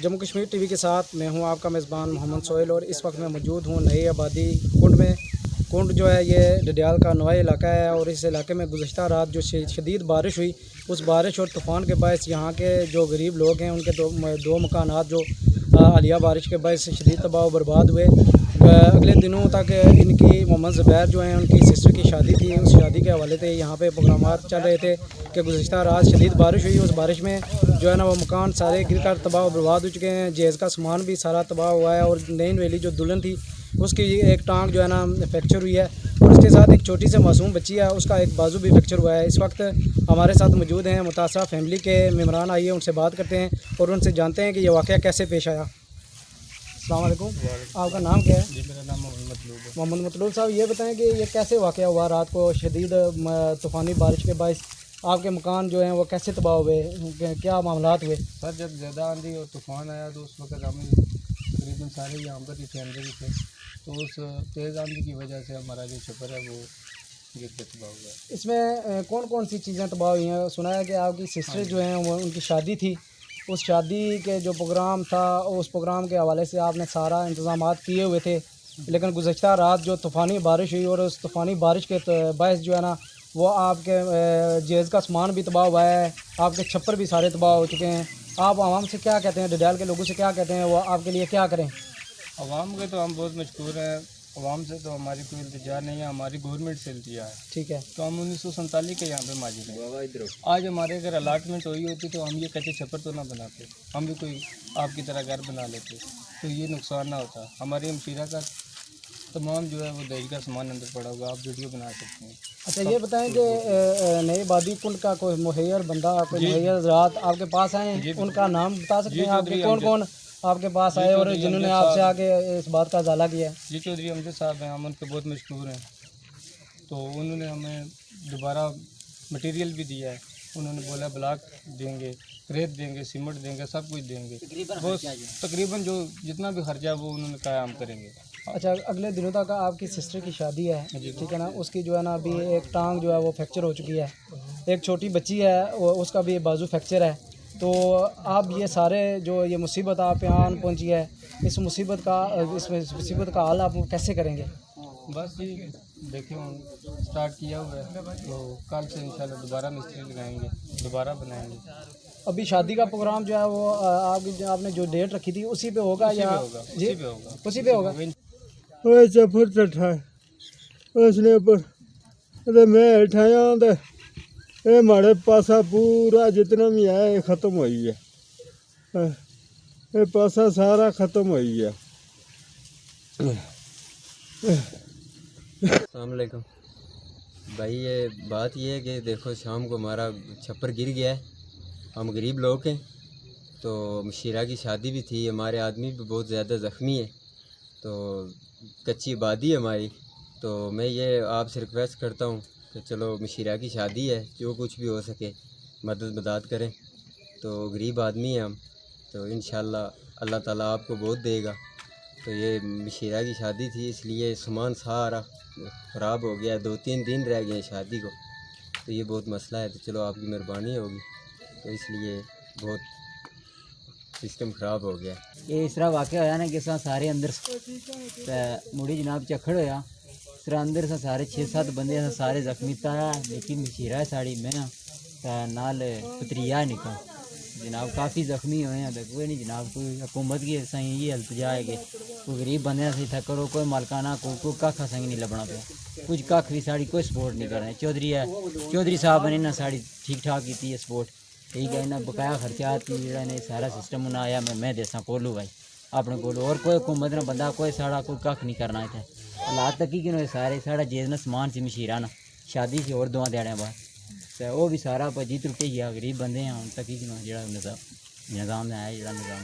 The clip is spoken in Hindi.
जम्मू कश्मीर टीवी के साथ मैं हूं आपका मेज़बान मोहम्मद सोहेल और इस वक्त मैं मौजूद हूं नई आबादी कुंड में। कुंड जो है ये डडियाल का नुआ इलाका है और इस इलाके में गुज़श्ता रात जो शदीद बारिश हुई, उस बारिश और तूफ़ान के बायस यहाँ के जो गरीब लोग हैं उनके दो मकानात जो हालिया बारिश के बायस शदीद तबाह बर्बाद हुए। अगले दिनों तक इनकी मोहम्मद ज़ुबैर जो हैं उनकी सिस्टर की शादी थी, उस शादी के हवाले से यहाँ पे प्रोग्रामात चल रहे थे कि गुज़श्ता रात शदीद बारिश हुई। उस बारिश में जो है ना वो मकान सारे गिर कर तबाह बर्बाद हो चुके हैं। जहेज़ का सामान भी सारा तबाह हुआ है और नैन वैली जो दुल्हन थी उसकी एक टांग जो है ना फ्रैक्चर हुई है और उसके साथ एक छोटी सी मासूम बच्ची है, उसका एक बाजू भी फ्रैक्चर हुआ है। इस वक्त हमारे साथ मौजूद हैं मुतासरा फैमिली के मेम्बरान, आइए उनसे बात करते हैं और उनसे जानते हैं कि ये वाक़या कैसे पेश आया। अस्सलाम वालेकुम, आपका नाम क्या है? जी, मेरा नाम मोहम्मद मतलूब है। मोहम्मद मतलूब साहब, ये बताएं कि ये कैसे वाक़या हुआ रात को शदीद तूफ़ानी बारिश के बायस आपके मकान जो हैं वो कैसे तबाह हुए, क्या मामलात हुए? सर, जब ज़्यादा आंधी और तूफ़ान आया तो उस वक्त हम तकरीबन सारे यहाँ पर ही थे, अंदर ही थे। तो उस तेज़ आंधी की वजह से हमारा जो छप्पर है वो गिर के तबाह हुआ है। इसमें कौन कौन सी चीज़ें तबाह हुई हैं? सुना है कि आपकी सिस्टर जो हैं वो उनकी शादी थी, उस शादी के जो प्रोग्राम था उस प्रोग्राम के हवाले से आपने सारा इंतज़ामात किए हुए थे, लेकिन गुज़श्ता रात जो तूफ़ानी बारिश हुई और उस तूफ़ानी बारिश के बायस जो है ना वो आपके जहेज़ का सामान भी तबाह हुआ है, आपके छप्पर भी सारे तबाह हो चुके हैं। आप आवाम से क्या कहते हैं, डडियाल के लोगों से क्या कहते हैं, वो आपके लिए क्या करें? अवाम के तो हम बहुत मशहूर हैं। अवाम से तो हमारी कोई इल्तिजा नहीं है, हमारी गवर्नमेंट से इल्तिजा है। ठीक है। तो हम 1947 के यहाँ पे माजिद हैं। आज हमारे अगर अलाटमेंट हुई होती तो हम ये कच्चे छप्पर तो ना बनाते, हम भी कोई आपकी तरह घर बना लेते, तो ये नुकसान ना होता। हमारे हमशीरा का तमाम जो है वो दहेज का सामान अंदर पड़ा होगा, आप वीडियो बना सकते हैं। अच्छा, ये बताएं कि नई आबादी कुंड का कोई मुहैयर बंदा, कोई मुहैयर ज़रात आपके पास आए हैं, उनका नाम बता सकते हैं आपके? कौन कौन आपके पास आए और जिन्होंने आपसे आके इस बात का उजाला किया है? जी, चौधरी अमजद साहब हैं, हम उनके बहुत मशहूर हैं। तो उन्होंने हमें दोबारा मटेरियल भी दिया है। उन्होंने बोला ब्लॉक देंगे, रेत देंगे, सीमेंट देंगे, सब कुछ देंगे। वो तकरीबन जो जितना भी खर्चा है वो उन्होंने कहा हम करेंगे। अच्छा, अगले दिनों तक आपकी सिस्टर की शादी है, ठीक है ना? उसकी जो है ना अभी एक टांग जो है वो फ्रैक्चर हो चुकी है, एक छोटी बच्ची है उसका भी बाजू फ्रैक्चर है। तो आप ये सारे जो ये मुसीबत आप यहाँ पहुँची है, इस मुसीबत का हल आप कैसे करेंगे? बस ये देखिए स्टार्ट किया हुआ है, तो कल से इंशाल्लाह दोबारा मिस्त्री लगाएंगे, दोबारा बनाएंगे। अभी शादी का प्रोग्राम जो है वो आपने जो डेट रखी थी उसी पे होगा या उसी पे होगा? उसी पे होगा। ओए चफर चठा उसने पर मैं उठाया तो ये माड़े पासा पूरा जितना भी है ये ख़त्म हो गया, ये पासा सारा ख़त्म हो गया। अस्सलाम वालेकुम भाई, ये बात ये है कि देखो शाम को हमारा छप्पर गिर गया है। हम गरीब लोग हैं, तो मशीरा की शादी भी थी, हमारे आदमी भी बहुत ज़्यादा ज़ख्मी है, तो कच्ची आबादी है हमारी। तो मैं ये आपसे रिक्वेस्ट करता हूँ कि चलो मशीरा की शादी है, जो कुछ भी हो सके मदद करें। तो गरीब आदमी हैं हम, तो इंशाल्लाह अल्लाह ताला आपको बहुत देगा। तो ये मशीरा की शादी थी, इसलिए सामान सारा ख़राब हो गया, 2-3 दिन रह गए शादी को, तो ये बहुत मसला है। तो चलो आपकी मेहरबानी होगी, तो इसलिए बहुत सिस्टम ख़राब हो गया। ये इस तरह वाक़ होया ना कि सारे अंदर मुड़ी जनाब झक्खड़ होया, इस तरह अंदर से सारे 6-7 बंदे सारे जख्मी था, लेकिन मशीरा है साड़ी में नाल पतरिया निकल जनाब काफ़ी ज़ख्मी हुए हैं। तो कोई नहीं जनाब, कोई हुकूमत की सही ये हल्तजा है कि कोई गरीब बंदे से था करो, कोई मालकाना कोई कख संग नहीं लभना पे, कुछ कख भी साड़ी कोई सपोर्ट नहीं कर रहे। चौधरी है, चौधरी साहब ने ना साड़ी ठीक ठाक की है सपोर्ट, ठीक है ना, बकाया खर्चा ने सारा सिस्टम उन्हें आया मैं देसा कोलू भाई अपने कोलू, और कोई हुकूमत ना बंदा कोई साड़ा कोई कख नहीं करना इतने हालात तक ही सारे साढ़ा जेज ना समान से मशीरा ना शादी से और 2 दिहाड़ियां बाद तो वह भी सारा भजी त्रुटी गया, गरीब बंदे हैं हम तक ही जो निज़ाम है जो निज़ाम